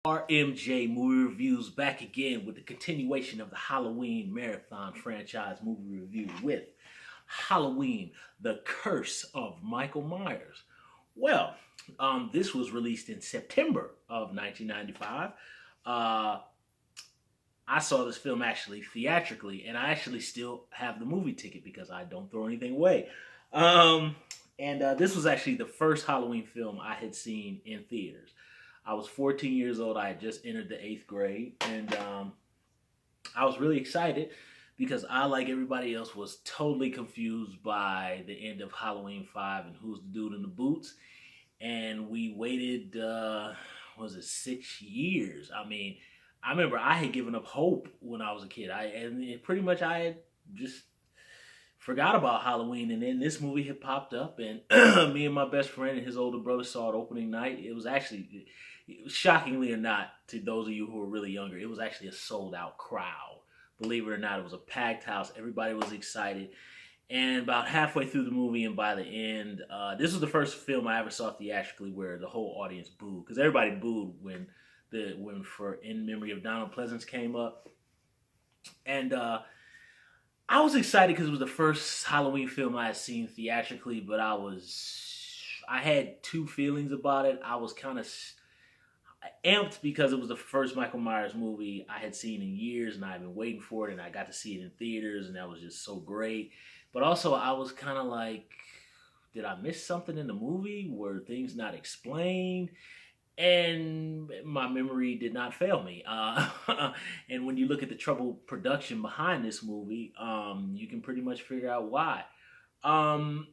RMJ Movie Reviews back again with the continuation of the Halloween Marathon franchise movie review with Halloween, The Curse of Michael Myers. Well, this was released in September of 1995. Uh, I saw this film actually theatrically, and I actually still have the movie ticket because I don't throw anything away. Um, and this was actually the first Halloween film I had seen in theaters. I was 14 years old. I had just entered the eighth grade, and I was really excited because I, like everybody else, was totally confused by the end of Halloween 5 and who's the dude in the boots. And we waited, was it 6 years? I mean, I remember I had given up hope when I was a kid. Pretty much I had just forgot about Halloween, and then this movie had popped up, and me and my best friend and his older brother saw it opening night. It was actually, shockingly or not, to those of you who are really younger, it was actually a sold out crowd. Believe it or not, it was a packed house. Everybody was excited. And about halfway through the movie, and by the end, this was the first film I ever saw theatrically where the whole audience booed, because everybody booed when for In Memory of Donald Pleasance came up, and I was excited because it was the first Halloween film I had seen theatrically, but I had two feelings about it. I was kind of amped because it was the first Michael Myers movie I had seen in years, and I had been waiting for it, and I got to see it in theaters, and that was just so great. But also, I was kind of like, did I miss something in the movie? Were things not explained? And my memory did not fail me. And when you look at the troubled production behind this movie, you can pretty much figure out why. Um,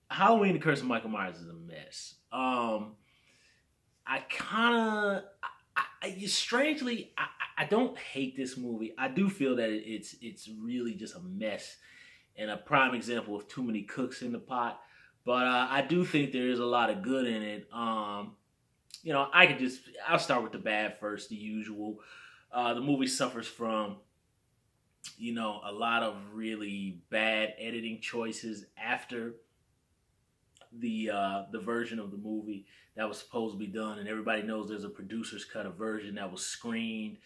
Halloween: The Curse of Michael Myers is a mess. I kind of, strangely, I don't hate this movie. I do feel that it's really just a mess and a prime example of too many cooks in the pot. But I do think there is a lot of good in it. I'll start with the bad first, the usual. The movie suffers from, a lot of really bad editing choices after the version of the movie that was supposed to be done, and everybody knows there's a producer's cut of version that was screened,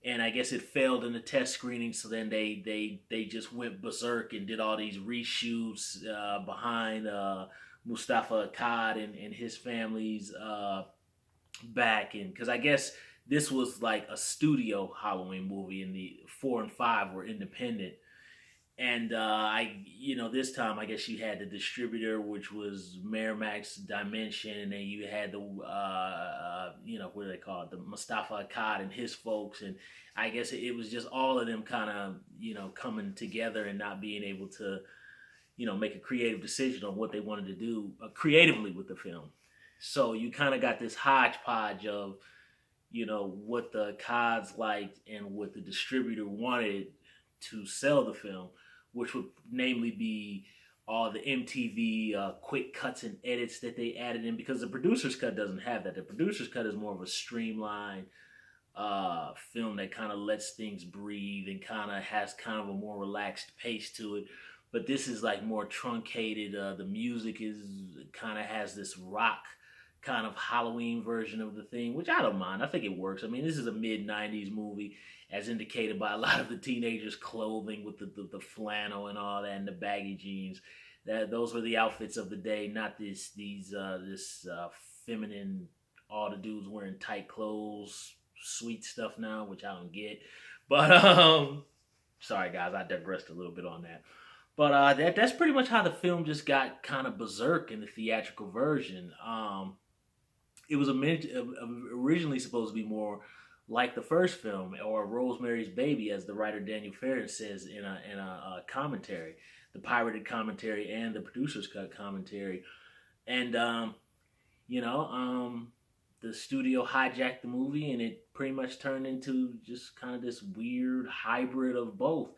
and I guess it failed in the test screening. So then they just went berserk and did all these reshoots behind Mustafa Akkad and his family's back, and because I guess this was like a studio Halloween movie, and the 4 and 5 were independent. And this time I guess you had the distributor, which was Miramax Dimension, and then you had the what do they call it, the Mustafa Akkad and his folks, and I guess it was just all of them kind of coming together and not being able to make a creative decision on what they wanted to do creatively with the film. So you kind of got this hodgepodge of what the Akkads liked and what the distributor wanted to sell the film, which would namely be all the MTV quick cuts and edits that they added in, because the producer's cut doesn't have that. The producer's cut is more of a streamlined film that kind of lets things breathe and kind of has kind of a more relaxed pace to it. But this is like more truncated. The music is kind of has this rock kind of Halloween version of the thing, which I don't mind. I think it works. I mean, this is a mid '90s movie, as indicated by a lot of the teenagers' clothing with the flannel and all that, and the baggy jeans. Those were the outfits of the day, not this feminine, all the dudes wearing tight clothes, sweet stuff now, which I don't get. But sorry guys, I digressed a little bit on that. But that's pretty much how the film just got kind of berserk in the theatrical version. It was originally supposed to be more like the first film, or Rosemary's Baby, as the writer Daniel Farron says in a commentary, the pirated commentary and the producer's cut commentary. And the studio hijacked the movie, and it pretty much turned into just kind of this weird hybrid of both.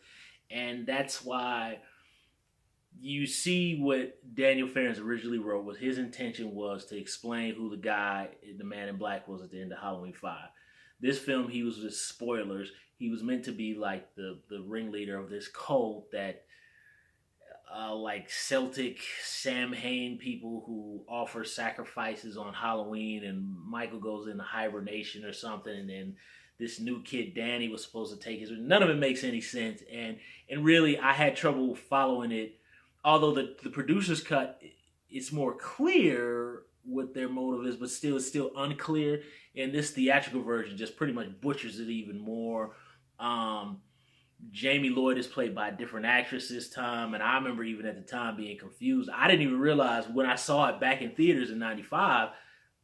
And that's why you see what Daniel Farron originally wrote was his intention was to explain who the man in black was at the end of Halloween 5. This film, he was just spoilers. He was meant to be like the ringleader of this cult that like Celtic Samhain people who offer sacrifices on Halloween, and Michael goes into hibernation or something, and then this new kid Danny was supposed to take his. None of it makes any sense, and really I had trouble following it. Although the producer's cut, it's more clear what their motive is, but still it's still unclear. And this theatrical version just pretty much butchers it even more. Um, Jamie Lloyd is played by a different actress this time, and I remember even at the time being confused. I didn't even realize when I saw it back in theaters in '95.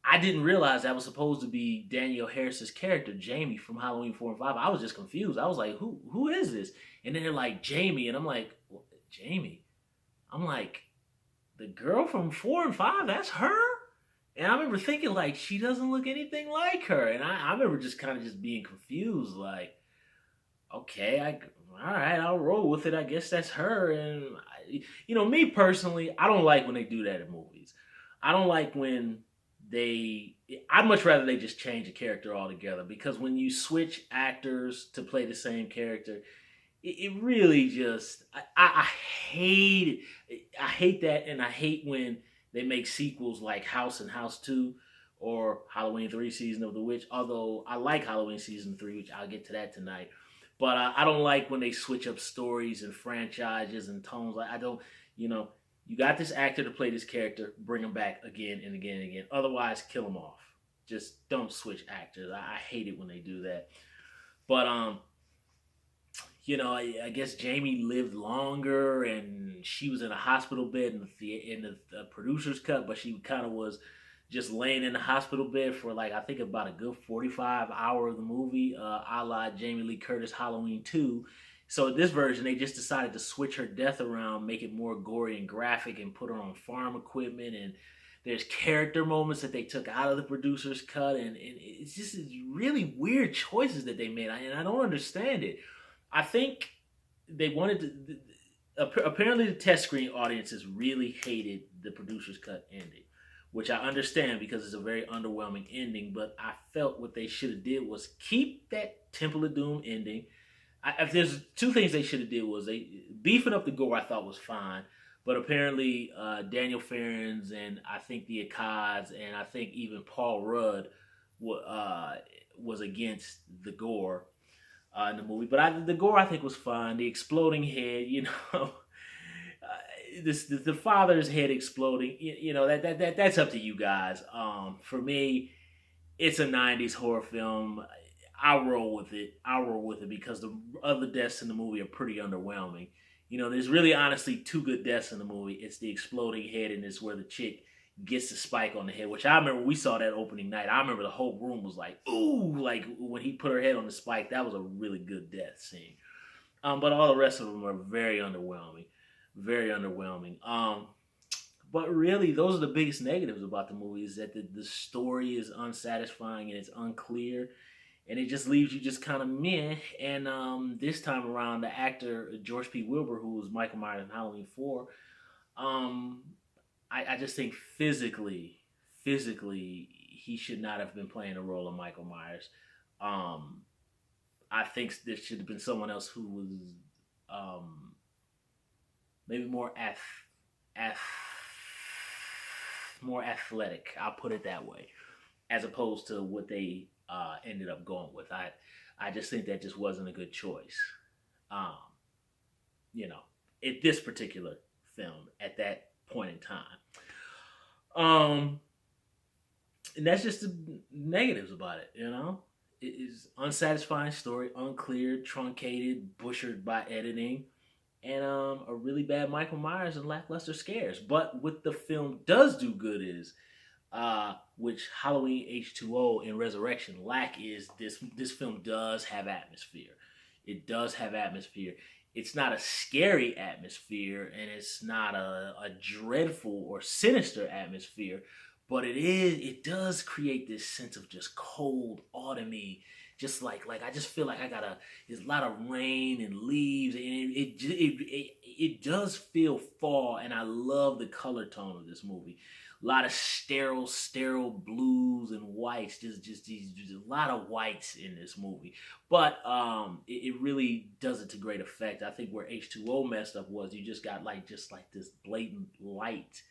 I didn't realize that was supposed to be Danielle Harris's character, Jamie from Halloween 4 and 5. I was just confused. I was like, who is this? And then they're like, Jamie, and I'm like, what? Jamie? I'm like, the girl from 4 and 5, that's her? And I remember thinking, like, she doesn't look anything like her. And I remember just kind of just being confused, like, okay, all right, I'll roll with it. I guess that's her. And, me personally, I don't like when they do that in movies. I don't like when I'd much rather they just change a character altogether, because when you switch actors to play the same character, it really just, I hate it. I hate that, and I hate when they make sequels like House and House 2 or Halloween 3 Season of the Witch, although I like Halloween Season 3, which I'll get to that tonight. But I don't like when they switch up stories and franchises and tones. Like, I don't, you got this actor to play this character, bring him back again and again and again. Otherwise, kill him off. Just don't switch actors. I hate it when they do that. But, I guess Jamie lived longer, and she was in a hospital bed in the producer's cut, but she kind of was just laying in the hospital bed for I think about a good 45 hour of the movie, a la Jamie Lee Curtis Halloween 2. So in this version, they just decided to switch her death around, make it more gory and graphic, and put her on farm equipment. And there's character moments that they took out of the producer's cut, and it's just really weird choices that they made, and I don't understand it. I think they wanted to. Apparently, the test screen audiences really hated the producer's cut ending, which I understand because it's a very underwhelming ending. But I felt what they should have did was keep that Temple of Doom ending. If there's two things they should have did was they beefing up the gore. I thought was fine, but apparently Daniel Farrens and I think the Akkads and I think even Paul Rudd was against the gore in the movie. But the gore I think was fine. The exploding head, the father's head exploding. That's up to you guys. For me, it's a '90s horror film. I'll roll with it because the other deaths in the movie are pretty underwhelming. There's really honestly two good deaths in the movie. It's the exploding head, and it's where the chick gets the spike on the head, which I remember we saw that opening night. I remember the whole room was like, ooh, like when he put her head on the spike, that was a really good death scene. But all the rest of them are very underwhelming. Very underwhelming. But really, those are the biggest negatives about the movie, is that the story is unsatisfying and it's unclear. And it just leaves you just kind of meh. And this time around, the actor, George P. Wilbur, who was Michael Myers in Halloween 4, I just think physically, he should not have been playing the role of Michael Myers. I think there should have been someone else who was maybe more athletic. I'll put it that way, as opposed to what they ended up going with. I just think that just wasn't a good choice. This particular film at that point in time. And that's just the negatives about it, It is unsatisfying story, unclear, truncated, butchered by editing, and a really bad Michael Myers and lackluster scares. But what the film does do good is, which Halloween H2O and Resurrection lack, is this film does have atmosphere. It does have atmosphere. It's not a scary atmosphere, and it's not a dreadful or sinister atmosphere, but it does create this sense of just cold, autumny, just like I just feel like there's a lot of rain and leaves, and it does feel fall, and I love the color tone of this movie. a lot of sterile blues and whites, just a lot of whites in this movie. But it really does it to great effect. I think where H2O messed up was you just got like this blatant light,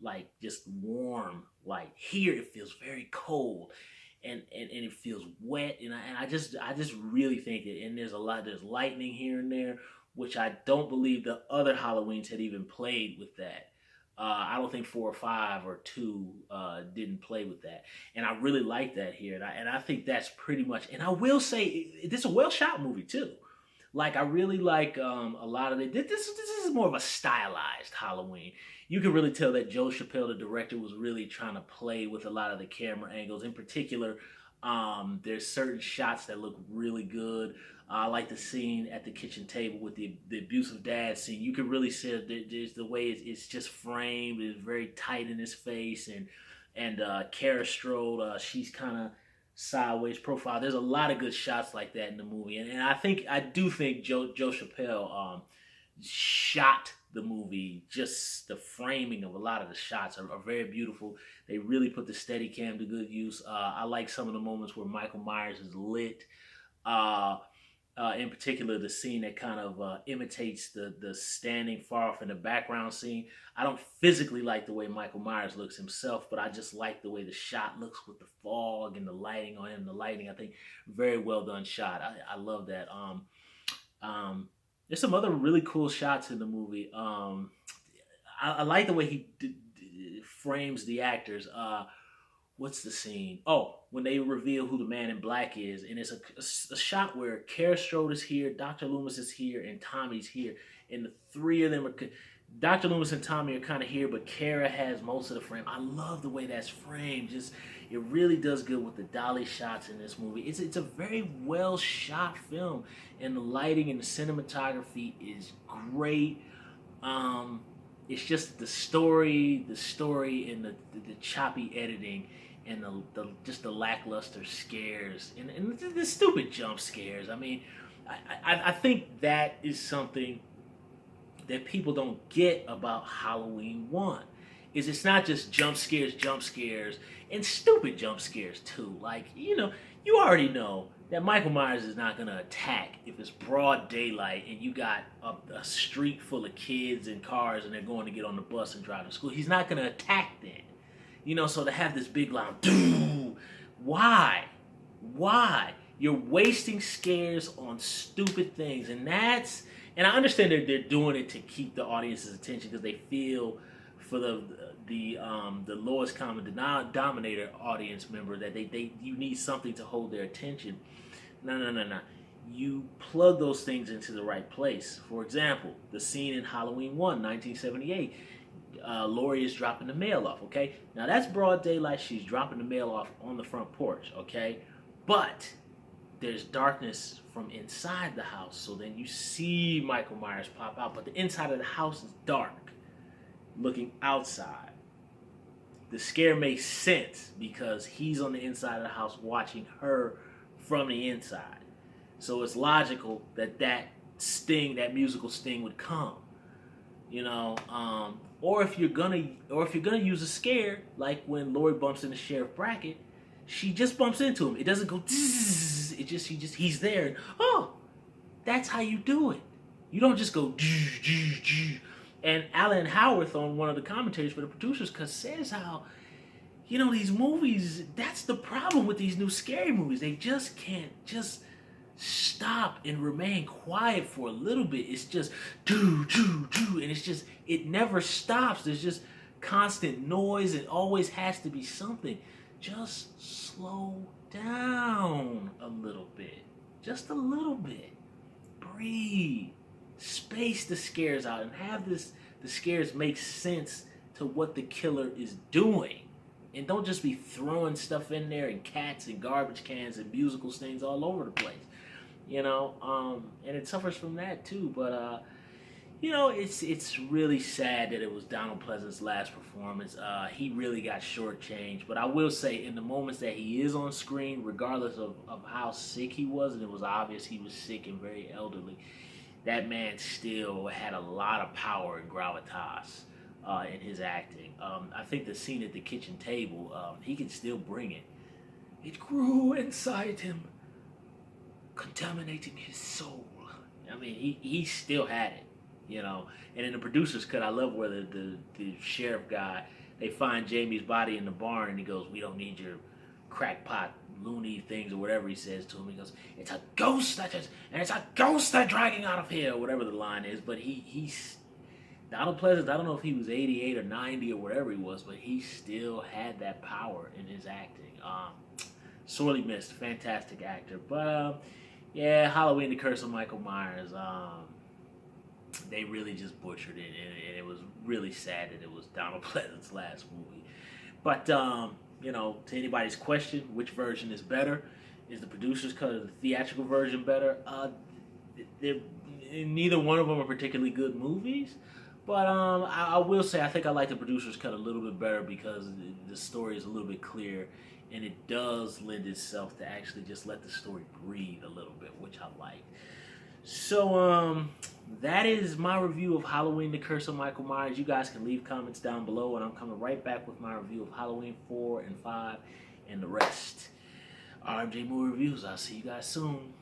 like just warm light. Here it feels very cold. And it feels wet, and I just really think it. And there's lightning here and there, which I don't believe the other Halloweens had even played with that. I don't think 4 or 5 or 2 didn't play with that, and I really like that here, and I think that's pretty much. And I will say this is a well shot movie too. Like I really like a lot of it. This is more of a stylized Halloween. You can really tell that Joe Chappelle, the director, was really trying to play with a lot of the camera angles. In particular, there's certain shots that look really good. I like the scene at the kitchen table with the abusive dad scene. You can really see there's the way it's just framed. It's very tight in his face, and Kara Strode, she's kind of sideways profile. There's a lot of good shots like that in the movie, and I do think Joe Chappelle shot the movie. Just the framing of a lot of the shots are very beautiful. They really put the Steadicam to good use. I like some of the moments where Michael Myers is lit. In particular, the scene that kind of imitates the standing far off in the background scene. I don't physically like the way Michael Myers looks himself, but I just like the way the shot looks with the fog and the lighting on him. The lighting, I think, very well done shot. I love that. There's some other really cool shots in the movie. I like the way he frames the actors. What's the scene? Oh, when they reveal who the man in black is, and it's a shot where Kara Strode is here, Dr. Loomis is here, and Tommy's here, and the three of them are. Dr. Loomis and Tommy are kind of here, but Kara has most of the frame. I love the way that's framed. Just it really does good with the dolly shots in this movie. It's a very well shot film, and the lighting and the cinematography is great. It's just the story, and the choppy editing, and the lackluster scares, and the stupid jump scares. I mean, I think that is something that people don't get about Halloween 1. Is it's not just jump scares, and stupid jump scares too. Like, you already know that Michael Myers is not going to attack if it's broad daylight and you got a street full of kids and cars and they're going to get on the bus and drive to school. He's not going to attack then. So to have this big loud, why? You're wasting scares on stupid things, and I understand they're doing it to keep the audience's attention because they feel for the lowest common denominator audience member that you need something to hold their attention. No. You plug those things into the right place. For example, the scene in Halloween 1, 1978. Laurie is dropping the mail off, okay? Now that's broad daylight. She's dropping the mail off on the front porch, okay? But there's darkness from inside the house, so then you see Michael Myers pop out, but the inside of the house is dark, looking outside. The scare makes sense because he's on the inside of the house watching her from the inside. So it's logical that musical sting would come. Or if you're gonna use a scare, like when Laurie bumps into Sheriff Brackett, she just bumps into him. It doesn't go zzz, he's there. And, oh, that's how you do it. You don't just go zzz. And Alan Howarth, on one of the commentators for the producers, says how, these movies, that's the problem with these new scary movies. They just can't just stop and remain quiet for a little bit. It's just and it never stops. There's just constant noise. It always has to be something. Just slow down a little bit. Just a little bit. Breathe. Space the scares out and have the scares make sense to what the killer is doing. And don't just be throwing stuff in there and cats and garbage cans and musical stings all over the place. And it suffers from that too. But it's really sad that it was Donald Pleasance's last performance. He really got shortchanged. But I will say, in the moments that he is on screen, regardless of how sick he was, and it was obvious he was sick and very elderly, that man still had a lot of power and gravitas. in his acting. I think the scene at the kitchen table, he can still bring it. It grew inside him, contaminating his soul. I mean, he still had it, you know. And in the producer's cut, I love where the sheriff guy, they find Jamie's body in the barn, and he goes, "We don't need your crackpot loony things," or whatever he says to him. He goes, "It's a ghost and it's a ghost that's dragging out of here," or whatever the line is. But he's Donald Pleasance, I don't know if he was 88 or 90 or whatever he was, but he still had that power in his acting. Sorely missed. Fantastic actor. But, yeah, Halloween, The Curse of Michael Myers, they really just butchered it, and it was really sad that it was Donald Pleasance's last movie. But, you know, to anybody's question, which version is better? Is the producer's cut or the theatrical version better? Neither one of them are particularly good movies. But I will say I think I like the producer's cut a little bit better because the story is a little bit clear, and it does lend itself to actually just let the story breathe a little bit, which I like. So that is my review of Halloween, The Curse of Michael Myers. You guys can leave comments down below, and I'm coming right back with my review of Halloween 4 and 5 and the rest. RMJ Movie Reviews. I'll see you guys soon.